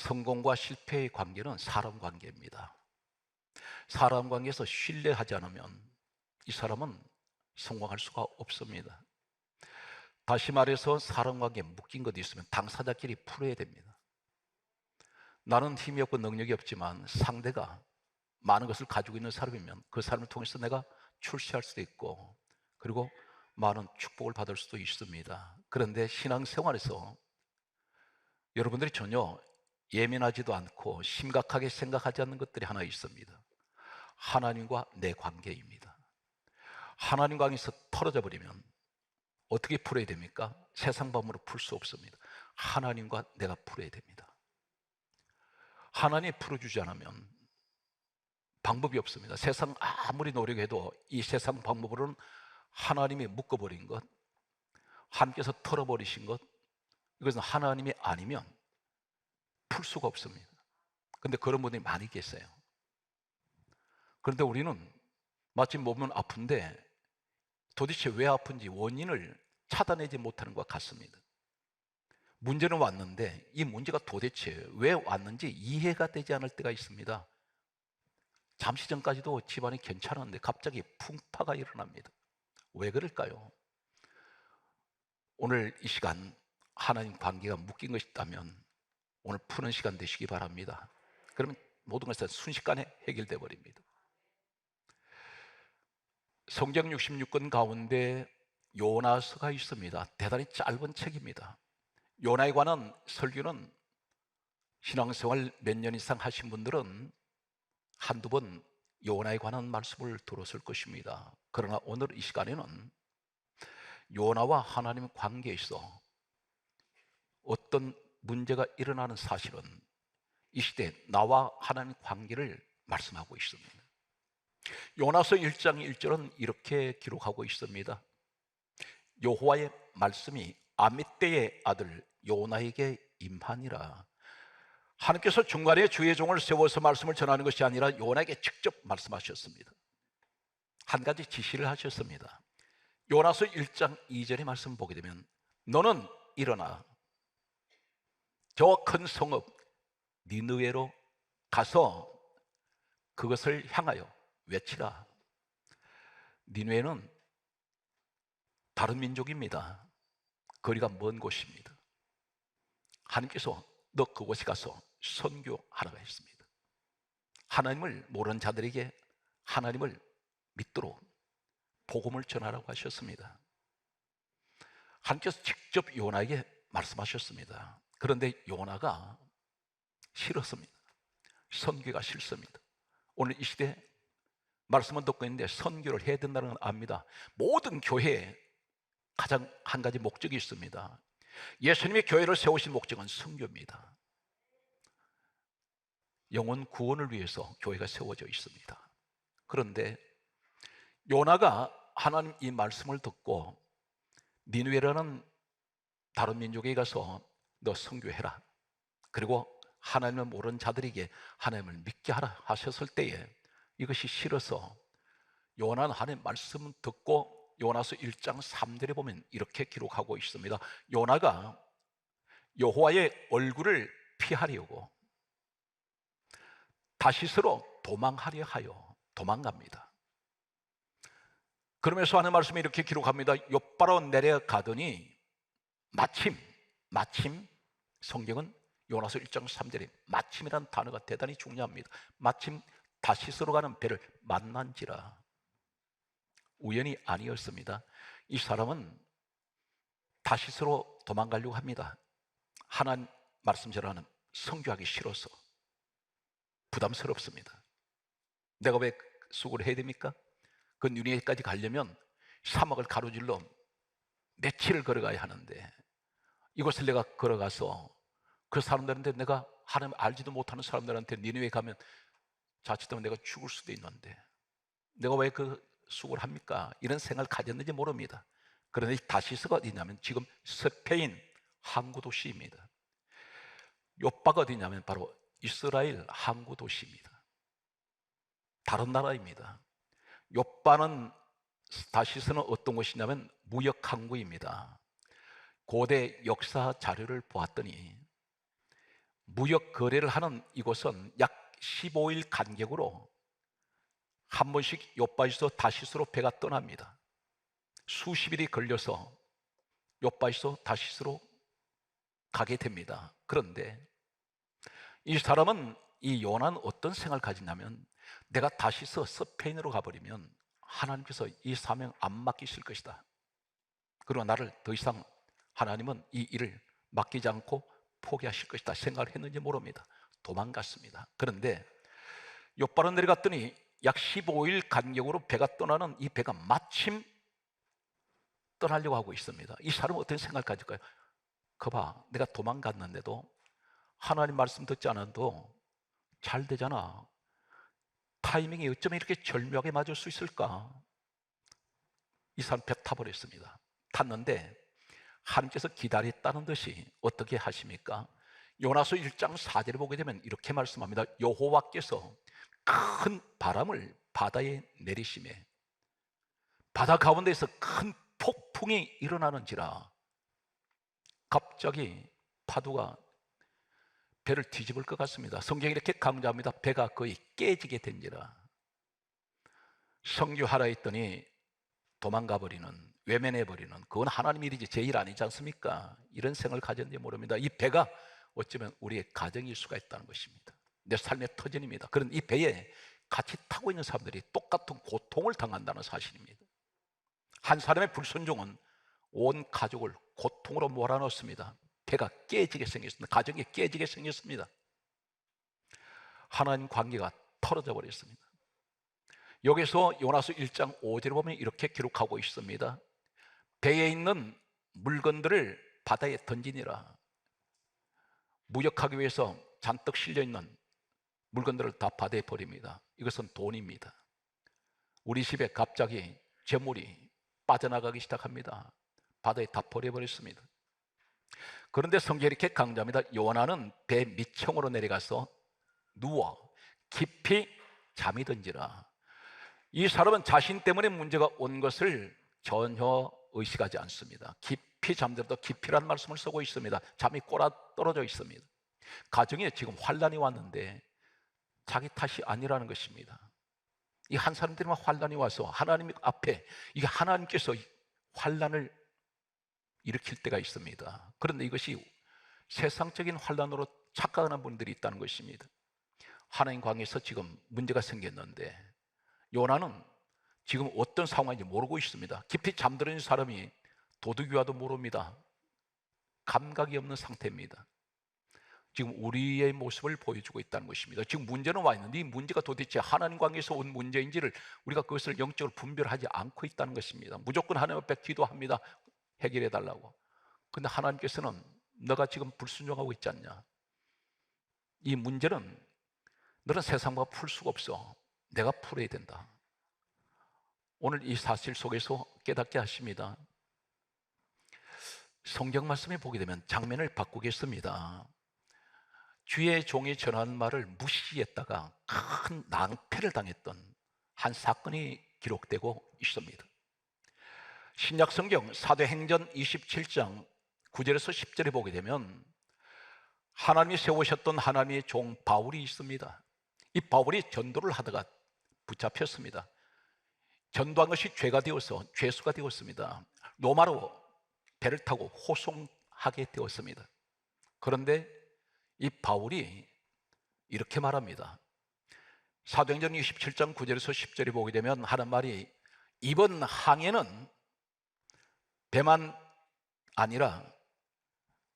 성공과 실패의 관계는 사람 관계입니다. 사람 관계에서 신뢰하지 않으면 이 사람은 성공할 수가 없습니다. 다시 말해서 사람 관계에 묶인 것이 있으면 당사자끼리 풀어야 됩니다. 나는 힘이 없고 능력이 없지만 상대가 많은 것을 가지고 있는 사람이면 그 사람을 통해서 내가 출세할 수도 있고, 그리고 많은 축복을 받을 수도 있습니다. 그런데 신앙생활에서 여러분들이 전혀 예민하지도 않고 심각하게 생각하지 않는 것들이 하나 있습니다. 하나님과 내 관계입니다. 하나님 관계에서 떨어져 버리면 어떻게 풀어야 됩니까? 세상 방법으로 풀 수 없습니다. 하나님과 내가 풀어야 됩니다. 하나님이 풀어주지 않으면 방법이 없습니다. 세상 아무리 노력해도 이 세상 방법으로는 하나님이 묶어버린 것, 하나님께서 털어버리신 것, 이것은 하나님이 아니면 풀 수가 없습니다. 그런데 그런 분들이 많이 계세요. 그런데 우리는 마치 몸은 아픈데 도대체 왜 아픈지 원인을 찾아내지 못하는 것 같습니다. 문제는 왔는데 이 문제가 도대체 왜 왔는지 이해가 되지 않을 때가 있습니다. 잠시 전까지도 집안이 괜찮았는데 갑자기 풍파가 일어납니다. 왜 그럴까요? 오늘 이 시간 하나님 관계가 묶인 것이 있다면 오늘 푸는 시간 되시기 바랍니다. 그러면 모든 것은 순식간에 해결돼 버립니다. 성경 66권 가운데 요나서가 있습니다. 대단히 짧은 책입니다. 요나에 관한 설교는 신앙생활 몇 년 이상 하신 분들은 한두 번 요나에 관한 말씀을 들었을 것입니다. 그러나 오늘 이 시간에는 요나와 하나님 관계에서 어떤 문제가 일어나는 사실은 이 시대 나와 하나님 관계를 말씀하고 있습니다. 요나서 1장 1절은 이렇게 기록하고 있습니다. 여호와의 말씀이 아미떼의 아들 요나에게 임하니라. 하나님께서 중간에 주의 종을 세워서 말씀을 전하는 것이 아니라 요나에게 직접 말씀하셨습니다. 한 가지 지시를 하셨습니다. 요나서 1장 2절의 말씀 보게 되면 너는 일어나 저 큰 성읍 니느웨로 가서 그것을 향하여 외치라. 니느웨는 다른 민족입니다. 거리가 먼 곳입니다. 하나님께서 너 그곳에 가서 선교하라고 했습니다. 하나님을 모르는 자들에게 하나님을 믿도록 복음을 전하라고 하셨습니다. 하나님께서 직접 요나에게 말씀하셨습니다. 그런데 요나가 싫었습니다. 선교가 싫습니다. 오늘 이 시대 말씀은 듣고 있는데 선교를 해야 된다는 건 압니다. 모든 교회에 가장 한 가지 목적이 있습니다. 예수님이 교회를 세우신 목적은 선교입니다. 영혼 구원을 위해서 교회가 세워져 있습니다. 그런데 요나가 하나님 이 말씀을 듣고 니느웨라는 다른 민족에 가서 너 선교해라, 그리고 하나님을 모르는 자들에게 하나님을 믿게 하라 하셨을 때에 이것이 싫어서 요나는 하나님 말씀 듣고 요나서 1장 3절에 보면 이렇게 기록하고 있습니다. 요나가 여호와의 얼굴을 피하려고 다시스로 도망하려 하여 도망갑니다. 그러면서 하는 말씀이 이렇게 기록합니다. 욥바로 내려가더니 마침 성경은 요나서 1장 3절에 마침이라는 단어가 대단히 중요합니다. 마침 다시스로 가는 배를 만난지라. 우연이 아니었습니다. 이 사람은 다시스로 도망가려고 합니다. 하나님 말씀 전하는 선교하기 싫어서 부담스럽습니다. 내가 왜 수고를 해야 됩니까? 그 니느웨까지 가려면 사막을 가로질러 며칠을 걸어가야 하는데 이곳을 내가 걸어가서 그 사람들한테 내가 하나님 알지도 못하는 사람들한테 니느웨 가면 자칫하면 내가 죽을 수도 있는데 내가 왜 그 수고를 합니까? 이런 생각을 가졌는지 모릅니다. 그런데 다시스가 어디냐면 지금 스페인 항구 도시입니다. 욥바가 어디냐면 바로 이스라엘 항구 도시입니다. 다른 나라입니다. 욥바는 다시스는 어떤 곳이냐면 무역 항구입니다. 고대 역사 자료를 보았더니 무역 거래를 하는 이곳은 약 15일 간격으로 한 번씩 욥바에서 다시스로 배가 떠납니다. 수십 일이 걸려서 욥바에서 다시스로 가게 됩니다. 그런데 이 사람은, 이 요나는 어떤 생각을 가지냐면, 내가 다시서 스페인으로 가버리면 하나님께서 이 사명 안 맡기실 것이다. 그리고 나를 더 이상 하나님은 이 일을 맡기지 않고 포기하실 것이다 생각을 했는지 모릅니다. 도망갔습니다. 그런데 욥바로 내려갔더니 약 15일 간격으로 배가 떠나는 이 배가 마침 떠나려고 하고 있습니다. 이 사람은 어떤 생각을 가질까요? 거봐, 내가 도망갔는데도 하나님 말씀 듣지 않아도 잘 되잖아. 타이밍이 어쩌면 이렇게 절묘하게 맞을 수 있을까? 이 사람 배 타버렸습니다. 탔는데 하나님께서 기다렸다는 듯이 어떻게 하십니까? 요나서 1장 4절에 보게 되면 이렇게 말씀합니다. 여호와께서 큰 바람을 바다에 내리시매 바다 가운데에서 큰 폭풍이 일어나는지라. 갑자기 파도가 배를 뒤집을 것 같습니다. 성경이 이렇게 강조합니다. 배가 거의 깨지게 된지라. 성주하라 했더니 도망가 버리는, 외면해 버리는, 그건 하나님 일이지 제 일 아니지 않습니까? 이런 생각을 가졌는지 모릅니다. 이 배가 어쩌면 우리의 가정일 수가 있다는 것입니다. 내 삶의 터전입니다. 그런 이 배에 같이 타고 있는 사람들이 똑같은 고통을 당한다는 사실입니다. 한 사람의 불순종은 온 가족을 고통으로 몰아넣습니다. 배가 깨지게 생겼습니다. 가정이 깨지게 생겼습니다. 하나님 관계가 털어져 버렸습니다. 여기서 요나서 1장 5절에 보면 이렇게 기록하고 있습니다. 배에 있는 물건들을 바다에 던지니라. 무역하기 위해서 잔뜩 실려있는 물건들을 다 바다에 버립니다. 이것은 돈입니다. 우리 집에 갑자기 재물이 빠져나가기 시작합니다. 바다에 다 버려버렸습니다. 그런데 성경이 이렇게 강조합니다. 요나는 배 밑층으로 내려가서 누워 깊이 잠이 든지라. 이 사람은 자신 때문에 문제가 온 것을 전혀 의식하지 않습니다. 깊이 잠들어도 깊이라는 말씀을 쓰고 있습니다. 잠이 꼬라 떨어져 있습니다. 가정에 지금 환란이 왔는데 자기 탓이 아니라는 것입니다. 이 한 사람들만 환란이 와서 하나님 앞에, 이게 하나님께서 환란을 일으킬 때가 있습니다. 그런데 이것이 세상적인 환란으로 착각하는 분들이 있다는 것입니다. 하나님 관계에서 지금 문제가 생겼는데 요나는 지금 어떤 상황인지 모르고 있습니다. 깊이 잠들어 있는 사람이 도둑이와도 모릅니다. 감각이 없는 상태입니다. 지금 우리의 모습을 보여주고 있다는 것입니다. 지금 문제는 와 있는데 이 문제가 도대체 하나님 관계에서 온 문제인지를 우리가 그것을 영적으로 분별하지 않고 있다는 것입니다. 무조건 하나님 앞에 기도합니다. 해결해 달라고. 근데 하나님께서는 너가 지금 불순종하고 있지 않냐? 이 문제는 너는 세상과 풀 수가 없어. 내가 풀어야 된다. 오늘 이 사실 속에서 깨닫게 하십니다. 성경 말씀에 보게 되면 장면을 바꾸겠습니다. 주의 종이 전하는 말을 무시했다가 큰 낭패를 당했던 한 사건이 기록되고 있습니다. 신약 성경 사도행전 27장 9절에서 10절에 보게 되면 하나님이 세우셨던 하나님의 종 바울이 있습니다. 이 바울이 전도를 하다가 붙잡혔습니다. 전도한 것이 죄가 되어서 죄수가 되었습니다. 로마로 배를 타고 호송하게 되었습니다. 그런데 이 바울이 이렇게 말합니다. 사도행전 27장 9절에서 10절에 보게 되면 하는 말이, 이번 항해는 배만 아니라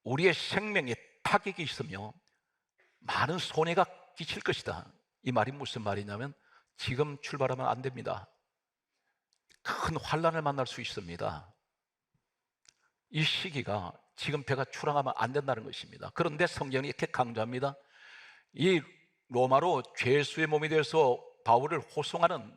우리의 생명에 타격이 있으며 많은 손해가 끼칠 것이다. 이 말이 무슨 말이냐면 지금 출발하면 안 됩니다. 큰 환란을 만날 수 있습니다. 이 시기가 지금 배가 출항하면 안 된다는 것입니다. 그런데 성경이 이렇게 강조합니다. 이 로마로 죄수의 몸이 되어서 바울을 호송하는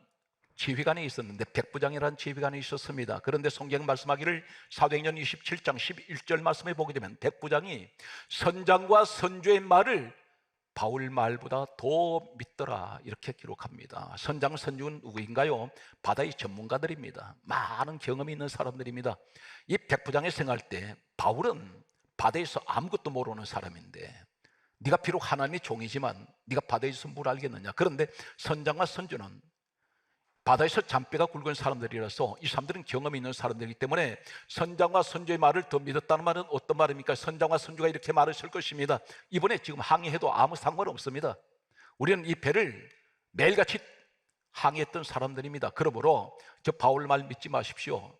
지휘관이 있었는데, 백부장이라는 지휘관이 있었습니다. 그런데 성경 말씀하기를 사도행전 27장 11절 말씀에 보게 되면 백부장이 선장과 선주의 말을 바울 말보다 더 믿더라, 이렇게 기록합니다. 선장, 선주는 누구인가요? 바다의 전문가들입니다. 많은 경험이 있는 사람들입니다. 이 백부장이 생각할 때 바울은 바다에서 아무것도 모르는 사람인데 네가 비록 하나님의 종이지만 네가 바다에서 뭘 알겠느냐. 그런데 선장과 선주는 바다에서 잔뼈가 굵은 사람들이라서 이 사람들은 경험이 있는 사람들이기 때문에 선장과 선주의 말을 더 믿었다는 말은 어떤 말입니까? 선장과 선주가 이렇게 말하실 것입니다. 이번에 지금 항해해도 아무 상관없습니다. 우리는 이 배를 매일같이 항해했던 사람들입니다. 그러므로 저 바울 말 믿지 마십시오.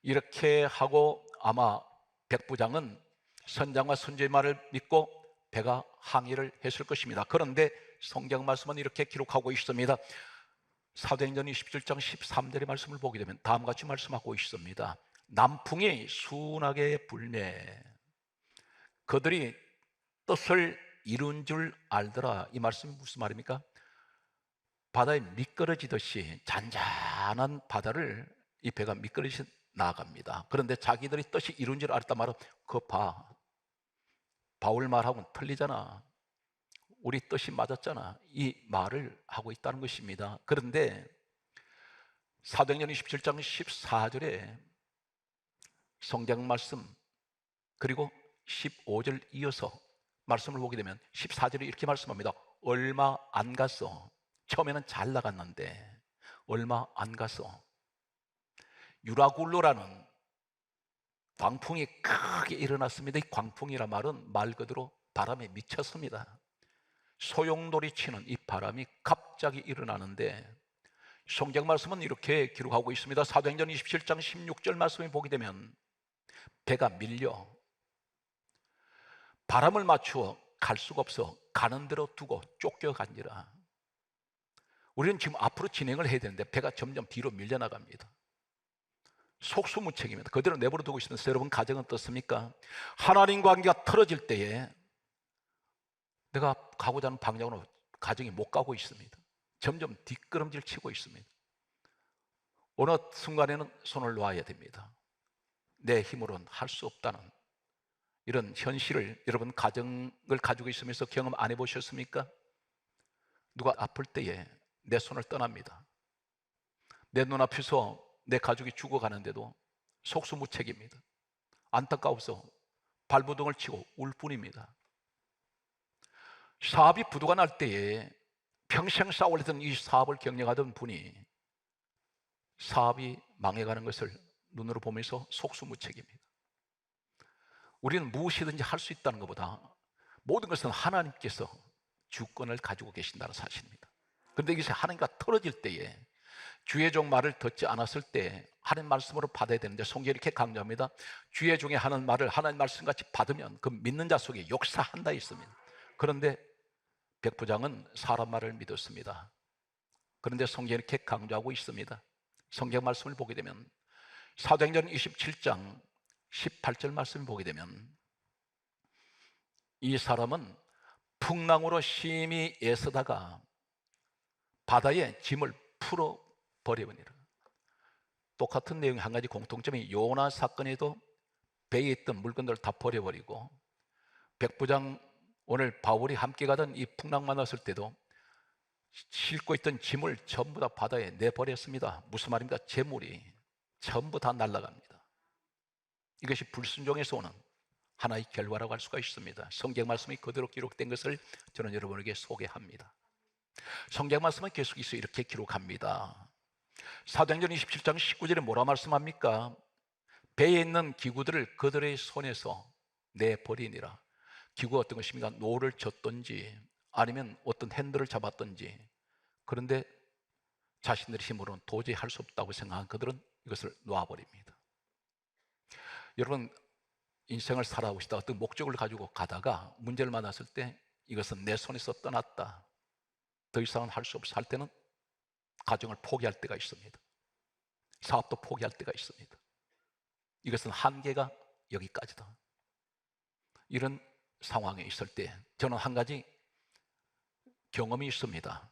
이렇게 하고 아마 백부장은 선장과 선주의 말을 믿고 배가 항해를 했을 것입니다. 그런데 성경 말씀은 이렇게 기록하고 있습니다. 사도행전 27장 13절의 말씀을 보게 되면 다음과 같이 말씀하고 있습니다. 남풍이 순하게 불매 그들이 뜻을 이룬 줄 알더라. 이 말씀이 무슨 말입니까? 바다에 미끄러지듯이 잔잔한 바다를 이 배가 미끄러지 나갑니다. 그런데 자기들이 뜻이 이룬 줄 알았단 말은 그거 봐, 바울 말하고는 틀리잖아, 우리 뜻이 맞았잖아, 이 말을 하고 있다는 것입니다. 그런데 사도행전 27장 14절에 성경 말씀 그리고 15절 이어서 말씀을 보게 되면 14절에 이렇게 말씀합니다. 얼마 안 갔어. 처음에는 잘 나갔는데 얼마 안 갔어. 유라굴로라는 광풍이 크게 일어났습니다. 이 광풍이란 말은 말 그대로 바람에 미쳤습니다. 소용돌이 치는 이 바람이 갑자기 일어나는데 성경 말씀은 이렇게 기록하고 있습니다. 사도행전 27장 16절 말씀을 보게 되면 배가 밀려 바람을 맞추어 갈 수가 없어 가는 대로 두고 쫓겨간지라. 우리는 지금 앞으로 진행을 해야 되는데 배가 점점 뒤로 밀려나갑니다. 속수무책입니다. 그대로 내버려 두고 있으면 여러분 가정은 어떻습니까? 하나님 관계가 틀어질 때에 내가 가고자 하는 방향으로 가정이 못 가고 있습니다. 점점 뒷걸음질 치고 있습니다. 어느 순간에는 손을 놓아야 됩니다. 내 힘으로는 할 수 없다는 이런 현실을 여러분 가정을 가지고 있으면서 경험 안 해보셨습니까? 누가 아플 때에 내 손을 떠납니다. 내 눈앞에서 내 가족이 죽어가는데도 속수무책입니다. 안타까워서 발버둥을 치고 울 뿐입니다. 사업이 부도가 날 때에 평생 쌓아올리던 이 사업을 경영하던 분이 사업이 망해가는 것을 눈으로 보면서 속수무책입니다. 우리는 무엇이든지 할 수 있다는 것보다 모든 것은 하나님께서 주권을 가지고 계신다는 사실입니다. 그런데 이것이 하나님과 틀어질 때에 주의 종 말을 듣지 않았을 때 하나님 말씀으로 받아야 되는데 성경이 이렇게 강조합니다. 주의 종이 하는 말을 하나님 말씀같이 받으면 그 믿는 자 속에 역사한다 있습니다. 그런데 백부장은 사람 말을 믿었습니다. 그런데 성경이 이렇게 강조하고 있습니다. 성경 말씀을 보게 되면 사도행전 27장 18절 말씀을 보게 되면 이 사람은 풍랑으로 심히 애쓰다가 바다에 짐을 풀어버려버리라. 똑같은 내용의 한 가지 공통점이 요나 사건에도 배에 있던 물건들을 다 버려버리고 백부장 오늘 바울이 함께 가던 이 풍랑 만났을 때도 싣고 있던 짐을 전부 다 바다에 내버렸습니다. 무슨 말입니까? 재물이 전부 다 날아갑니다. 이것이 불순종에서 오는 하나의 결과라고 할 수가 있습니다. 성경 말씀이 그대로 기록된 것을 저는 여러분에게 소개합니다. 성경 말씀은 계속해서 이렇게 기록합니다. 사도행전 27장 19절에 뭐라 말씀합니까? 배에 있는 기구들을 그들의 손에서 내버리니라. 기구가 어떤 것입니까? 노를 젓든지 아니면 어떤 핸들을 잡았든지. 그런데 자신들의 힘으로는 도저히 할 수 없다고 생각한 그들은 이것을 놓아버립니다. 여러분 인생을 살아오시다 어떤 목적을 가지고 가다가 문제를 만났을 때 이것은 내 손에서 떠났다, 더 이상은 할 수 없어 할 때는 가정을 포기할 때가 있습니다. 사업도 포기할 때가 있습니다. 이것은 한계가 여기까지다. 이런 상황에 있을 때 저는 한 가지 경험이 있습니다.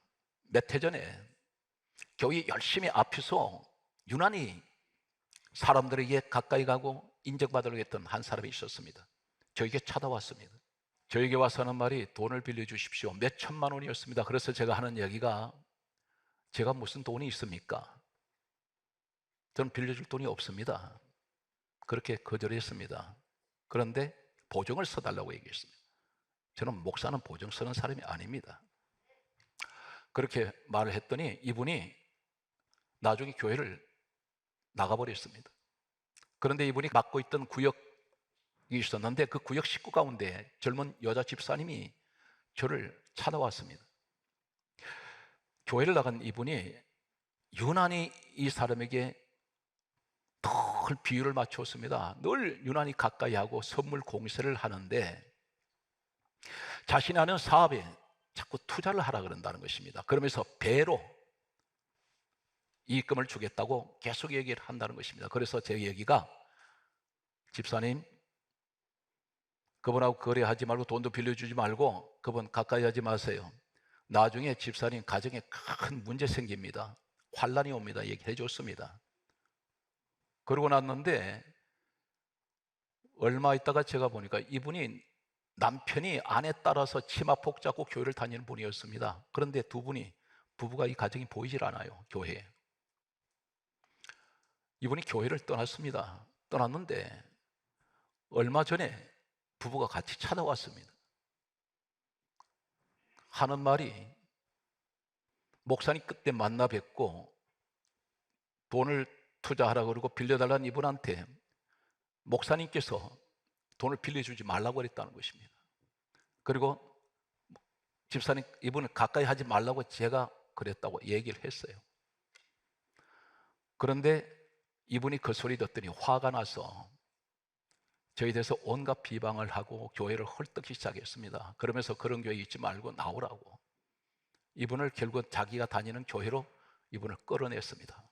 몇 해 전에 교회 열심히 앞에서 유난히 사람들에게 가까이 가고 인정받으려고 했던 한 사람이 있었습니다. 저에게 찾아왔습니다. 저에게 와서 하는 말이 돈을 빌려주십시오. 몇 천만 원이었습니다. 그래서 제가 하는 얘기가 제가 무슨 돈이 있습니까? 저는 빌려줄 돈이 없습니다. 그렇게 거절했습니다. 그런데 보증을 써달라고 얘기했습니다. 저는 목사는 보증 서는 사람이 아닙니다. 그렇게 말을 했더니 이분이 나중에 교회를 나가버렸습니다. 그런데 이분이 맡고 있던 구역이 있었는데 그 구역 식구 가운데 젊은 여자 집사님이 저를 찾아왔습니다. 교회를 나간 이분이 유난히 이 사람에게 늘 비유를 맞췄습니다. 늘 유난히 가까이 하고 선물 공세를 하는데 자신이 하는 사업에 자꾸 투자를 하라 그런다는 것입니다. 그러면서 배로 이익금을 주겠다고 계속 얘기를 한다는 것입니다. 그래서 제 얘기가, 집사님, 그분하고 거래하지 말고 돈도 빌려주지 말고 그분 가까이 하지 마세요. 나중에 집사님 가정에 큰 문제 생깁니다. 환란이 옵니다. 얘기해 줬습니다. 그러고 났는데 얼마 있다가 제가 보니까 이분이 남편이 아내 따라서 치마폭 잡고 교회를 다니는 분이었습니다. 그런데 부부가 이 가정이 보이질 않아요. 교회에. 이분이 교회를 떠났습니다. 떠났는데 얼마 전에 부부가 같이 찾아왔습니다. 하는 말이, 목사님 그때 만나 뵙고 돈을 투자하라고 그러고 빌려달라는 이분한테 목사님께서 돈을 빌려주지 말라고 그랬다는 것입니다. 그리고 집사님, 이분을 가까이 하지 말라고 제가 그랬다고 얘기를 했어요. 그런데 이분이 그 소리 듣더니 화가 나서 저희 대해서 온갖 비방을 하고 교회를 헐떡이기 시작했습니다. 그러면서 그런 교회 있지 말고 나오라고. 이분을 결국 자기가 다니는 교회로 이분을 끌어냈습니다.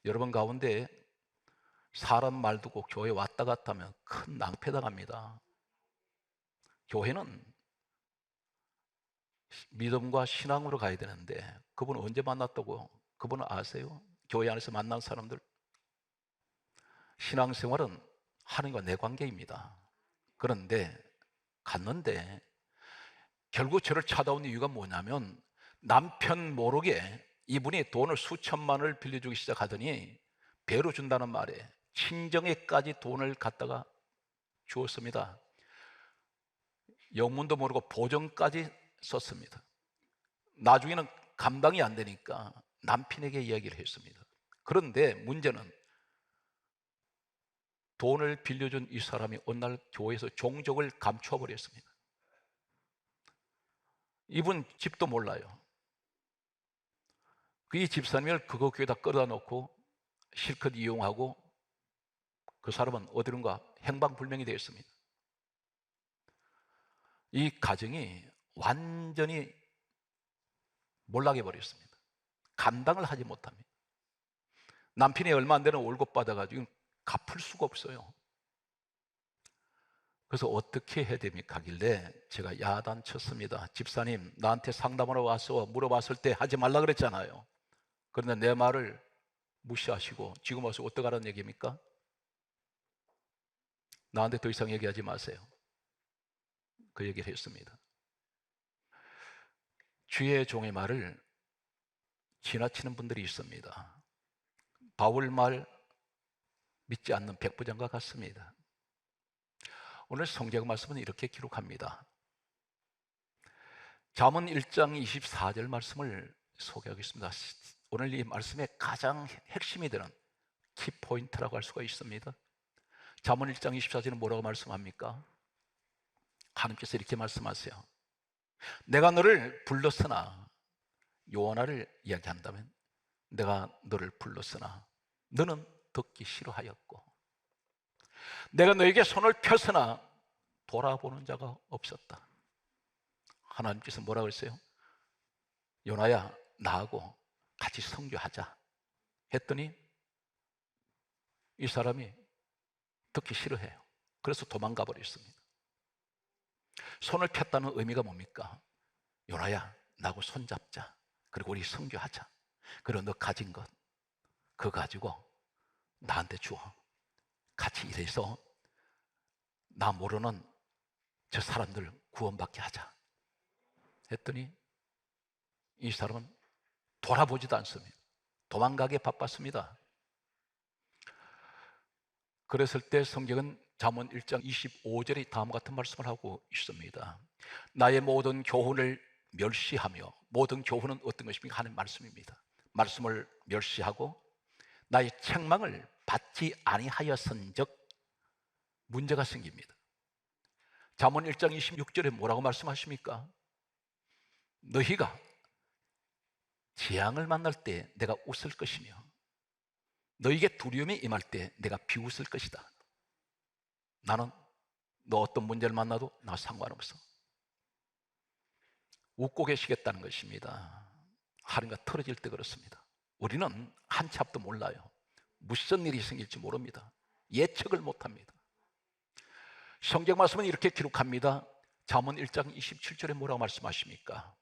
여러분 가운데 사람 말 듣고 교회 왔다 갔다 하면 큰 낭패당합니다. 교회는 믿음과 신앙으로 가야 되는데 그분을 언제 만났다고 그분은 아세요? 교회 안에서 만난 사람들. 신앙생활은 하나님과 내 관계입니다. 그런데 갔는데 결국 저를 찾아온 이유가 뭐냐면 남편 모르게 이분이 돈을 수천만을 빌려주기 시작하더니 배로 준다는 말에 친정에까지 돈을 갖다가 주었습니다. 영문도 모르고 보증까지 썼습니다. 나중에는 감당이 안 되니까 남편에게 이야기를 했습니다. 그런데 문제는 돈을 빌려준 이 사람이 어느 날 교회에서 종적을 감추어 버렸습니다. 이분 집도 몰라요. 이 집사님을 그거 교회에다 끌어다 놓고 실컷 이용하고 그 사람은 어디론가 행방불명이 되었습니다. 이 가정이 완전히 몰락해 버렸습니다. 감당을 하지 못합니다. 남편이 얼마 안 되는 월급 받아가지고 갚을 수가 없어요. 그래서 어떻게 해야 됩니까? 하길래 제가 야단쳤습니다. 집사님, 나한테 상담하러 와서 물어봤을 때 하지 말라 그랬잖아요. 그런데 내 말을 무시하시고 지금 와서 어떡하라는 얘기입니까? 나한테 더 이상 얘기하지 마세요. 그 얘기를 했습니다. 주의 종의 말을 지나치는 분들이 있습니다. 바울 말 믿지 않는 백부장과 같습니다. 오늘 성경 말씀은 이렇게 기록합니다. 잠언 1장 24절 말씀을 소개하겠습니다. 오늘 이 말씀의 가장 핵심이 되는 키포인트라고 할 수가 있습니다. 잠언 1장 24절은 뭐라고 말씀합니까? 하나님께서 이렇게 말씀하세요. 내가 너를 불렀으나, 요나를 이야기한다면 내가 너를 불렀으나 너는 듣기 싫어하였고, 내가 너에게 손을 펴서나 돌아보는 자가 없었다. 하나님께서 뭐라고 했어요? 요나야, 나하고 같이 선교하자 했더니 이 사람이 듣기 싫어해요. 그래서 도망가 버렸습니다. 손을 폈다는 의미가 뭡니까? 요나야, 나하고 손잡자. 그리고 우리 선교하자. 그리고 너 가진 것 그거 가지고 나한테 주어. 같이 일해서 나 모르는 저 사람들 구원받게 하자 했더니 이 사람은 돌아보지도 않습니다. 도망가게 바빴습니다. 그랬을 때 성경은 잠언 1장 25절에 다음과 같은 말씀을 하고 있습니다. 나의 모든 교훈을 멸시하며, 모든 교훈은 어떤 것입니까? 하는 말씀입니다. 말씀을 멸시하고 나의 책망을 받지 아니하였은즉 문제가 생깁니다. 잠언 1장 26절에 뭐라고 말씀하십니까? 너희가 재앙을 만날 때 내가 웃을 것이며 너희에게 두려움이 임할 때 내가 비웃을 것이다. 나는 너 어떤 문제를 만나도 나 상관없어. 웃고 계시겠다는 것입니다. 하루가 틀어질 때 그렇습니다. 우리는 한 치 앞도 몰라요. 무슨 일이 생길지 모릅니다. 예측을 못합니다. 성경 말씀은 이렇게 기록합니다. 잠언 1장 27절에 뭐라고 말씀하십니까?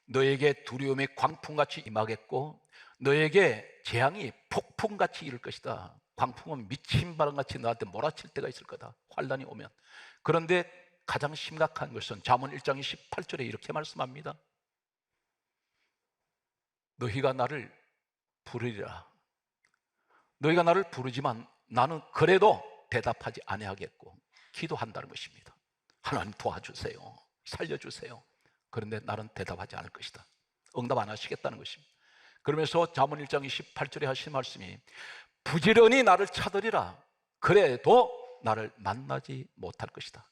너에게 두려움의 광풍같이 임하겠고 너에게 재앙이 폭풍같이 이를 것이다. 광풍은 미친 바람같이 너한테 몰아칠 때가 있을 거다. 환란이 오면. 그런데 가장 심각한 것은 잠언 1장 28절에 이렇게 말씀합니다. 너희가 나를 부르리라. 너희가 나를 부르지만 나는 그래도 대답하지 아니하겠고 기도한다는 것입니다. 하나님 도와주세요. 살려주세요. 그런데 나는 대답하지 않을 것이다. 응답 안 하시겠다는 것입니다. 그러면서 잠언 1장 28절에 하신 말씀이 부지런히 나를 찾으리라. 그래도 나를 만나지 못할 것이다.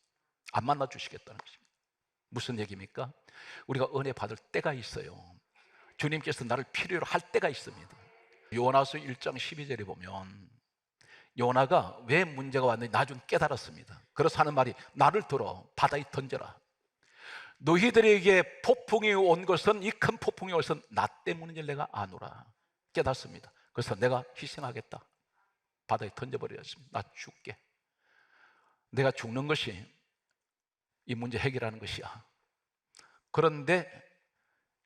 안 만나 주시겠다는 것입니다. 무슨 얘기입니까? 우리가 은혜 받을 때가 있어요. 주님께서 나를 필요로 할 때가 있습니다. 요나서 1장 12절에 보면 요나가 왜 문제가 왔는지 나중에 깨달았습니다. 그래서 하는 말이 나를 들어 바다에 던져라. 너희들에게 폭풍이 온 것은, 이 큰 폭풍이 온 것은 나 때문인지 내가 아노라. 깨닫습니다. 그래서 내가 희생하겠다. 바다에 던져버렸습니다. 나 죽게. 내가 죽는 것이 이 문제 해결하는 것이야. 그런데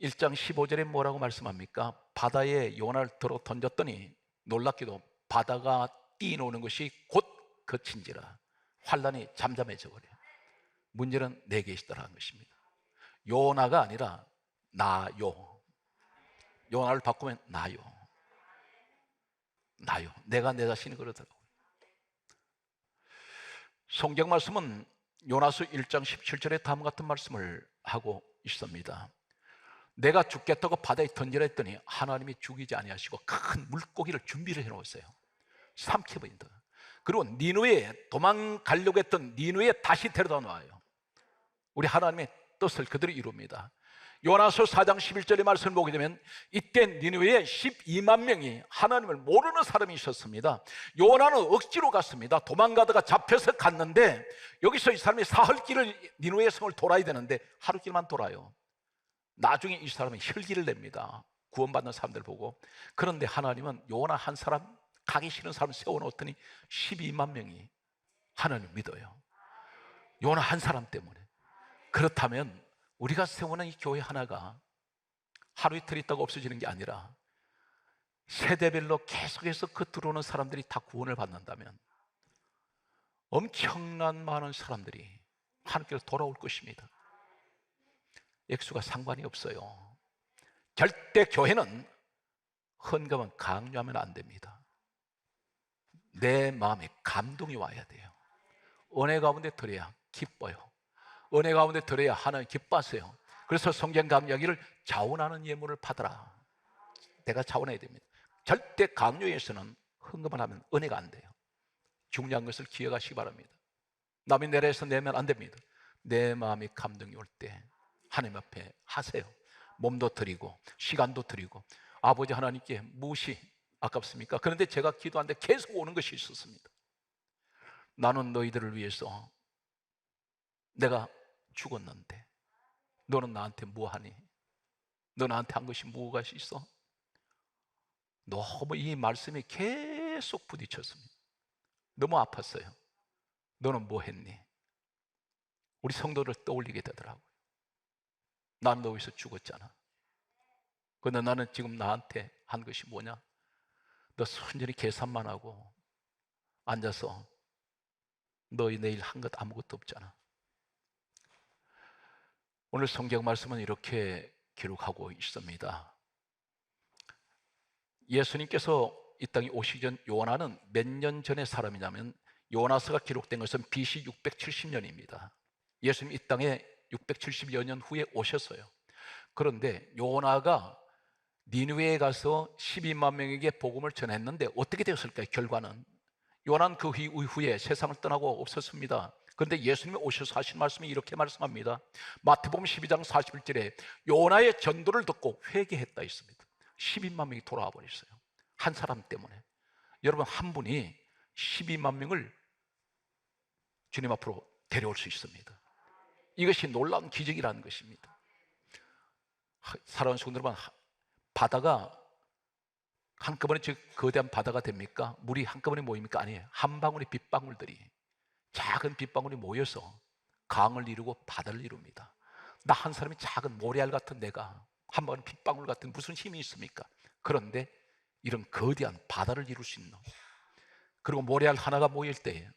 1장 15절에 뭐라고 말씀합니까? 바다에 요나를 들어 던졌더니 놀랍게도 바다가 뛰노는 것이 곧 그친지라. 환란이 잠잠해져 버려요. 문제는 내 계시더라는 것입니다. 요나가 아니라 나요. 요나를 바꾸면 나요. 나요. 내가 내 자신이 그러더라고요. 성경 말씀은 요나서 1장 17절에 다음과 같은 말씀을 하고 있습니다. 내가 죽겠다고 바다에 던지라 했더니 하나님이 죽이지 아니하시고 큰 물고기를 준비를 해놓으세요. 삼켜버린다. 그리고 니누에 도망가려고 했던 니누에 다시 데려다 놔요. 우리 하나님의 뜻을 그대로 이룹니다. 요나서 4장 11절의 말씀을 보게 되면 이때 니누에 12만 명이 하나님을 모르는 사람이 있었습니다. 요나는 억지로 갔습니다. 도망가다가 잡혀서 갔는데 여기서 이 사람이 사흘길을 니누의 성을 돌아야 되는데 하루길만 돌아요. 나중에 이 사람이 혈기를 냅니다. 구원받는 사람들 보고. 그런데 하나님은 요나 한 사람, 가기 싫은 사람 세워놓았더니 12만 명이 하나님 믿어요. 요나 한 사람 때문에. 그렇다면 우리가 세우는 이 교회 하나가 하루 이틀 있다가 없어지는 게 아니라 세대별로 계속해서 그 들어오는 사람들이 다 구원을 받는다면 엄청난 많은 사람들이 하나님께로 돌아올 것입니다. 액수가 상관이 없어요. 절대 교회는 헌금은 강요하면 안 됩니다. 내 마음에 감동이 와야 돼요. 은혜 가운데 들어야 기뻐요. 은혜 가운데 들어야 하나님 기뻐하세요. 그래서 성경 강약기를 자원하는 예물을 받아라. 내가 자원해야 됩니다. 절대 강요에서는 헌금을 하면 은혜가 안 돼요. 중요한 것을 기억하시기 바랍니다. 남이 내려서 내면 안 됩니다. 내 마음이 감동이 올 때 하나님 앞에 하세요. 몸도 드리고 시간도 드리고. 아버지 하나님께 무엇이 아깝습니까? 그런데 제가 기도하는데 계속 오는 것이 있었습니다. 나는 너희들을 위해서 내가 죽었는데 너는 나한테 뭐하니? 너 나한테 한 것이 뭐가 있어? 너무 이 말씀이 계속 부딪혔습니다. 너무 아팠어요. 너는 뭐 했니? 우리 성도를 떠올리게 되더라고요. 난 너 위해서 죽었잖아. 그런데 나는 지금 나한테 한 것이 뭐냐? 너 순전히 계산만 하고 앉아서 너희 내일 한 것 아무것도 없잖아. 오늘 성경 말씀은 이렇게 기록하고 있습니다. 예수님께서 이 땅에 오시기 전 요나는 몇 년 전의 사람이냐면 요나서가 기록된 것은 BC 670년입니다. 예수님 이 땅에 670여 년 후에 오셨어요. 그런데 요나가 니느웨에 가서 12만 명에게 복음을 전했는데 어떻게 되었을까요? 결과는 요나는 그 이후에 세상을 떠나고 없었습니다. 그런데 예수님이 오셔서 하신 말씀이 이렇게 말씀합니다. 마태복음 12장 41절에 요나의 전도를 듣고 회개했다 있습니다. 12만 명이 돌아와 버렸어요. 한 사람 때문에. 여러분, 한 분이 12만 명을 주님 앞으로 데려올 수 있습니다. 이것이 놀라운 기적이라는 것입니다. 사랑하는 성도 여러분, 바다가 한꺼번에 거대한 바다가 됩니까? 물이 한꺼번에 모입니까? 아니에요. 한 방울의 빗방울들이, 작은 빗방울이 모여서 강을 이루고 바다를 이룹니다. 나 한 사람이 작은 모래알 같은 내가 한 방울의 빗방울 같은 무슨 힘이 있습니까? 그런데 이런 거대한 바다를 이룰 수 있는, 그리고 모래알 하나가 모일 때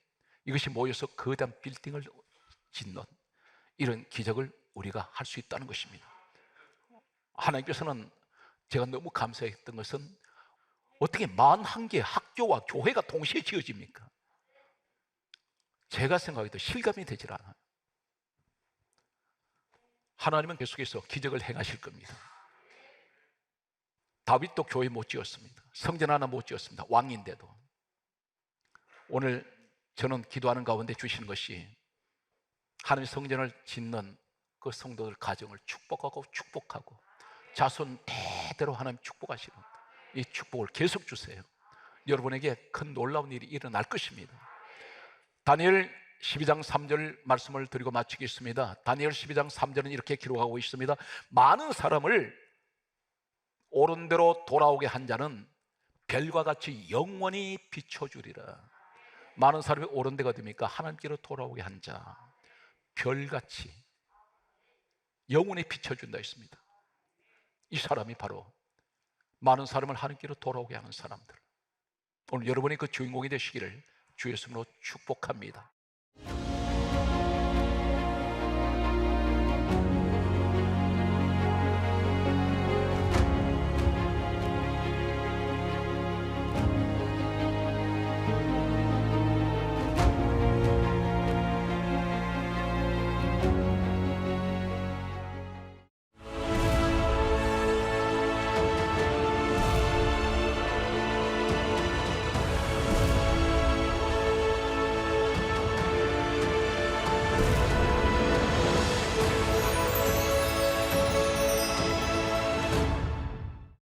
이것이 모여서 거대한 빌딩을 짓는 이런 기적을 우리가 할 수 있다는 것입니다. 하나님께서는, 제가 너무 감사했던 것은 어떻게 41개의 학교와 교회가 동시에 지어집니까? 제가 생각해도 실감이 되질 않아요. 하나님은 계속해서 기적을 행하실 겁니다. 다윗도 교회 못 지었습니다. 성전 하나 못 지었습니다. 왕인데도. 오늘 저는 기도하는 가운데 주시는 것이 하나님 성전을 짓는 그 성도들 가정을 축복하고 자손 대대로 하나님 축복하시는 이 축복을 계속 주세요. 여러분에게 큰 놀라운 일이 일어날 것입니다. 다니엘 12장 3절 말씀을 드리고 마치겠습니다. 다니엘 12장 3절은 이렇게 기록하고 있습니다. 많은 사람을 옳은 대로 돌아오게 한 자는 별과 같이 영원히 비춰주리라. 많은 사람이 옳은 데가 됩니까? 하나님께로 돌아오게 한 자, 별같이 영원히 비춰준다 했습니다. 이 사람이 바로 많은 사람을 하나님께로 돌아오게 하는 사람들. 오늘 여러분이 그 주인공이 되시기를 주 예수님으로 축복합니다.